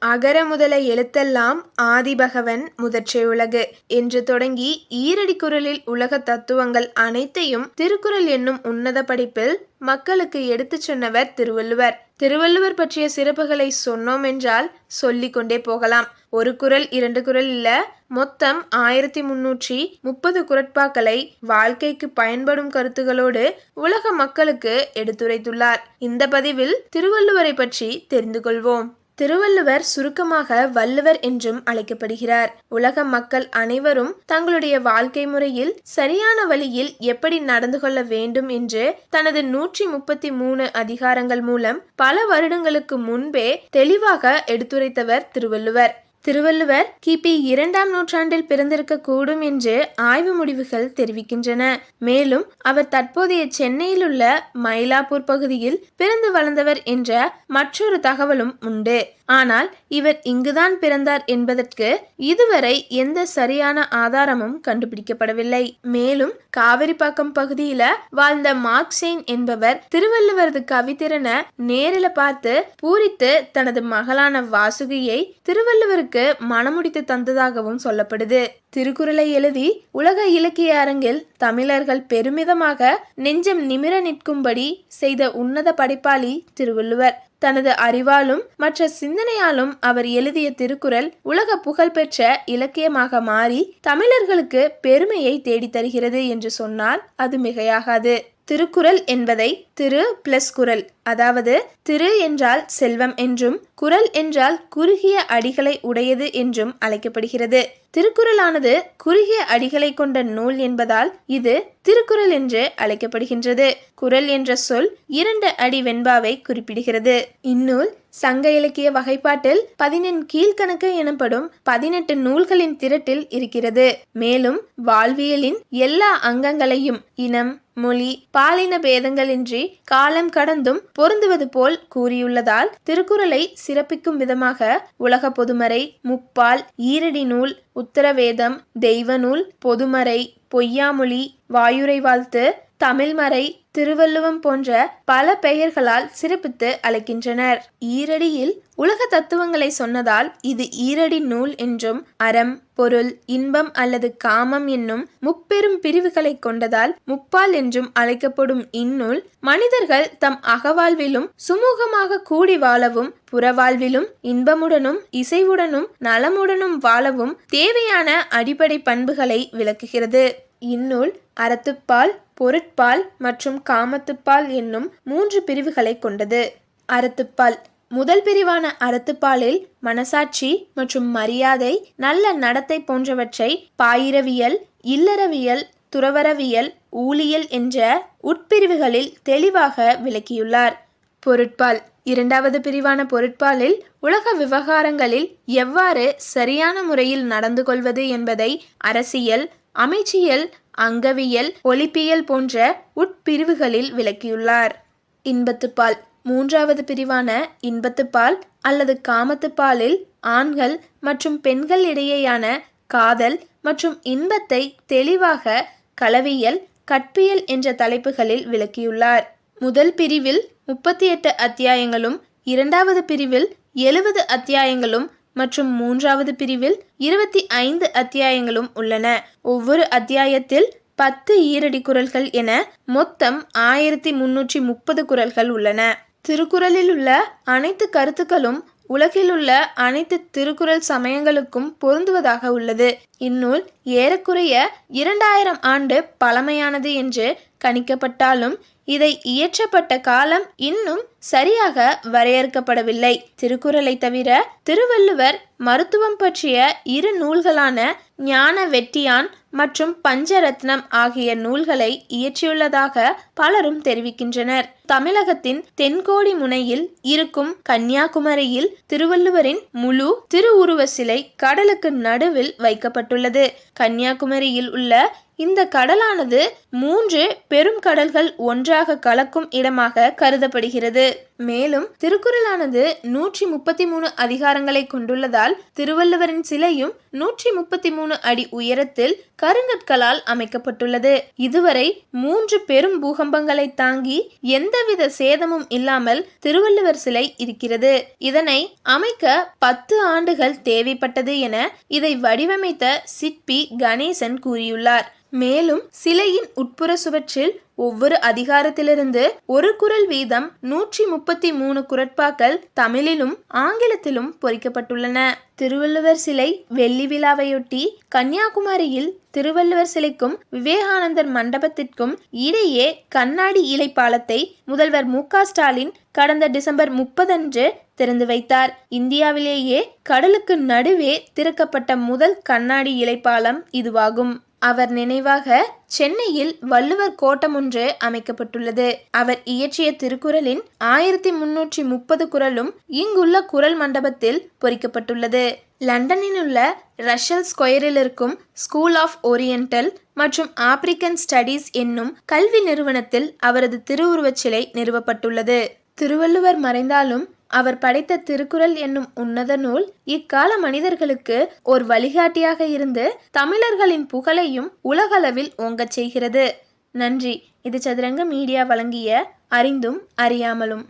அகர முதல எழுத்தெல்லாம் ஆதிபகவன் முதற்றே உலகு என்று தொடங்கி ஈரடி குறளில் உலக தத்துவங்கள் அனைத்தையும் திருக்குறள் என்னும் உன்னத படைப்பில் மக்களுக்கு எடுத்துச் சொன்னவர் திருவள்ளுவர். திருவள்ளுவர் பற்றிய சிறப்புகளை சொன்னோம் என்றால் சொல்லிக் கொண்டே போகலாம். ஒரு குறள் 2 குறள் இல்ல, மொத்தம் 1330 குறட்பாக்களை வாழ்க்கைக்கு பயன்படும் கருத்துகளோடு உலக மக்களுக்கு எடுத்துரைத்துள்ளார். இந்த பதிவில் திருவள்ளுவரை பற்றி தெரிந்து கொள்வோம். திருவள்ளுவர் சுருக்கமாக வள்ளுவர் என்றும் அழைக்கப்படுகிறார். உலக மக்கள் அனைவரும் தங்களுடைய வாழ்க்கை முறையில் சரியான வழியில் எப்படி நடந்து கொள்ள வேண்டும் என்று தனது 133 அதிகாரங்கள் மூலம் பல வருடங்களுக்கு முன்பே தெளிவாக எடுத்துரைத்தவர் திருவள்ளுவர். திருவள்ளுவர் கிபி 2ஆம் நூற்றாண்டில் பிறந்திருக்க கூடும் என்று ஆய்வு முடிவுகள் தெரிவிக்கின்றன. மேலும் அவர் தற்போதைய சென்னையில் உள்ள மயிலாப்பூர் பகுதியில் பிறந்து வளர்ந்தவர் என்ற மற்றொரு தகவலும் உண்டு. ஆனால் இவர் இங்குதான் பிறந்தார் என்பதற்கு இதுவரை எந்த சரியான ஆதாரமும் கண்டுபிடிக்கப்படவில்லை. மேலும் காவிரிப்பாக்கம் பகுதியில வாழ்ந்த மார்க்செயின் என்பவர் திருவள்ளுவரது கவித்திறன நேரில பார்த்து பூரித்து தனது மகளான வாசுகியை திருவள்ளுவருக்கு மணமுடித்து தந்ததாகவும் சொல்லப்படுது. திருக்குறளை எழுதி உலக இலக்கிய அரங்கில் தமிழர்கள் பெருமிதமாக நெஞ்சம் நிமிர நிற்கும்படி செய்த உன்னத படைப்பாளி திருவள்ளுவர். தனது அறிவாலும் மற்ற சிந்தனையாலும் அவர் எழுதிய திருக்குறள் உலக புகழ்பெற்ற இலக்கியமாக மாறி தமிழர்களுக்கு பெருமையை தேடி தருகிறது என்று சொன்னால் அது மிகையாகாது. திருக்குறள் என்பதை திரு பிளஸ் குறள், அதாவது திரு என்றால் செல்வம் என்றும் குறள் என்றால் குறுகிய அடிகளை உடையது என்றும் அழைக்கப்படுகிறது. திருக்குறளானது குறுகிய அடிகளை கொண்ட நூல் என்பதால் இது திருக்குறள் என்று அழைக்கப்படுகின்றது. குறள் என்ற சொல் 2 அடி வெண்பாவை குறிப்பிடுகிறது. இந்நூல் சங்க இலக்கிய வகைப்பாட்டில் 14 கீழ்கணக்கு எனப்படும் 18 நூல்களின் திரட்டில் இருக்கிறது. மேலும் வாழ்வியலின் எல்லா அங்கங்களையும் இனம், மொழி, பாலின பேதங்களின்றி காலம் கடந்தும் பொருந்துவது போல் கூறியுள்ளதால் திருக்குறளை சிறப்பிக்கும் விதமாக உலக பொதுமறை, முப்பால், ஈரடி நூல், உத்தரவேதம், தெய்வ நூல், பொதுமறை, பொய்யாமொழி, வாயுரை வாழ்த்து, தமிழ்மறை, திருவள்ளுவம் போன்ற பல பெயர்களால் சிறப்பித்து அழைக்கின்றனர். ஈரடியில் உலக தத்துவங்களை சொன்னதால் இது ஈரடி நூல் என்றும், அறம், பொருள், இன்பம் அல்லது காமம் என்னும் முப்பெரும் பிரிவுகளை கொண்டதால் முப்பால் என்றும் அழைக்கப்படும் இந்நூல் மனிதர்கள் தம் அகவாழ்விலும் சுமூகமாக கூடி வாழவும், புறவாழ்விலும் இன்பமுடனும் இசைவுடனும் நலமுடனும் வாழவும் தேவையான அடிப்படை பண்புகளை விளக்குகிறது. இந்நூல் அறத்துப்பால், பொருட்பால் மற்றும் காமத்துப்பால் என்னும் 3 பிரிவுகளை கொண்டது. அறத்துப்பால் முதல் பிரிவான அறத்துப்பாலில் மனசாட்சி மற்றும் மரியாதை, நல்ல நடத்தை போன்றவற்றை பாயிரவியல், இல்லறவியல், துறவரவியல், ஊழியல் என்ற உட்பிரிவுகளில் தெளிவாக விளக்கியுள்ளார். பொருட்பால் 2வது பிரிவான பொருட்பாலில் உலக விவகாரங்களில் எவ்வாறு சரியான முறையில் நடந்து கொள்வது என்பதை அரசியல், அமைச்சியல், அங்கவியல், ஒலிப்பியல் போன்ற உட்பிரிவுகளில் விளக்கியுள்ளார். இன்பத்துப்பால் 3வது பிரிவான இன்பத்துப்பால் அல்லது காமத்துப்பாலில் ஆண்கள் மற்றும் பெண்கள் இடையேயான காதல் மற்றும் இன்பத்தை தெளிவாக களவியல், கற்பியல் என்ற தலைப்புகளில் விளக்கியுள்ளார். முதல் பிரிவில் 38 அத்தியாயங்களும், 2வது பிரிவில் 70 அத்தியாயங்களும் மற்றும் 3வது பிரிவில் 25 அத்தியாயங்களும் உள்ளன. ஒவ்வொரு அத்தியாயத்தில் 10 ஈரடி குறள்கள் என மொத்தம் 1330 குறள்கள் உள்ளன. திருக்குறளில் உள்ள அனைத்து கருத்துக்களும் உலகில் உள்ள அனைத்து திருக்குறள் சமயங்களுக்கும் பொருந்துவதாக உள்ளது. இந்நூல் ஏறக்குறைய 2000 ஆண்டு பழமையானது என்று கணிக்கப்பட்டாலும் இதை இயற்றப்பட்ட காலம் இன்னும் சரியாக வரையறுக்கப்படவில்லை. திருக்குறளை தவிர திருவள்ளுவர் மருத்துவம் பற்றிய 2 நூல்களான ஞான வெட்டியான் மற்றும் பஞ்சரத்னம் ஆகிய நூல்களை இயற்றியுள்ளதாக பலரும் தெரிவிக்கின்றனர். தமிழகத்தின் தென்கோடி முனையில் இருக்கும் கன்னியாகுமரியில் திருவள்ளுவரின் முழு திருவுருவ சிலை கடலுக்கு நடுவில் வைக்கப்பட்டுள்ளது. கன்னியாகுமரியில் உள்ள இந்த கடலானது 3 பெரும் கடல்கள் ஒன்றாக கலக்கும் இடமாக கருதப்படுகிறது. மேலும் திருக்குறளானது 133 அதிகாரங்களை கொண்டுள்ளதால் திருவள்ளுவரின் சிலையும் 133 அடி உயரத்தில் கருங்கற்களால் அமைக்கப்பட்டுள்ளது. இதுவரை 3 பெரும் பூகம்பங்களை தாங்கி எந்தவித சேதமும் இல்லாமல் திருவள்ளுவர் சிலை இருக்கிறது. இதனை அமைக்க 10 ஆண்டுகள் தேவைப்பட்டது என இதை வடிவமைத்த சிற்பி கணேசன் கூறியுள்ளார். மேலும் சிலையின் உட்புற சுவற்றில் ஒவ்வொரு அதிகாரத்திலிருந்து ஒரு குறள் வீதம் 133 குறட்பாக்கள் தமிழிலும் ஆங்கிலத்திலும் பொறிக்கப்பட்டுள்ளன. திருவள்ளுவர் சிலை வெள்ளி விழாவையொட்டி கன்னியாகுமரியில் திருவள்ளுவர் சிலைக்கும் விவேகானந்தர் மண்டபத்திற்கும் இடையே கண்ணாடி இலை பாலத்தை முதல்வர் மு.க.ஸ்டாலின் கடந்த டிசம்பர் 30 அன்று திறந்து வைத்தார். இந்தியாவிலேயே கடலுக்கு நடுவே திறக்கப்பட்ட முதல் கண்ணாடி இலை பாலம் இதுவாகும். அவர் நினைவாக சென்னையில் வள்ளுவர் கோட்டம் ஒன்று அமைக்கப்பட்டுள்ளது. அவர் இயற்றிய திருக்குறளின் 1330 குறளும் இங்குள்ள குறள் மண்டபத்தில் பொறிக்கப்பட்டுள்ளது. லண்டனில் உள்ள ரஷல் ஸ்கொயரில் இருக்கும் ஸ்கூல் ஆஃப் ஓரியண்டல் மற்றும் ஆப்பிரிக்கன் ஸ்டடீஸ் என்னும் கல்வி நிறுவனத்தில் அவரது திருவுருவச் சிலை நிறுவப்பட்டுள்ளது. திருவள்ளுவர் மறைந்தாலும் அவர் படைத்த திருக்குறள் என்னும் உன்னத நூல் இக்கால மனிதர்களுக்கு ஒரு வழிகாட்டியாக இருந்து தமிழர்களின் புகழையும் உலகளவில் ஓங்கச் செய்கிறது. நன்றி. இது சதுரங்க மீடியா வழங்கிய அறிந்தும் அறியாமலும்.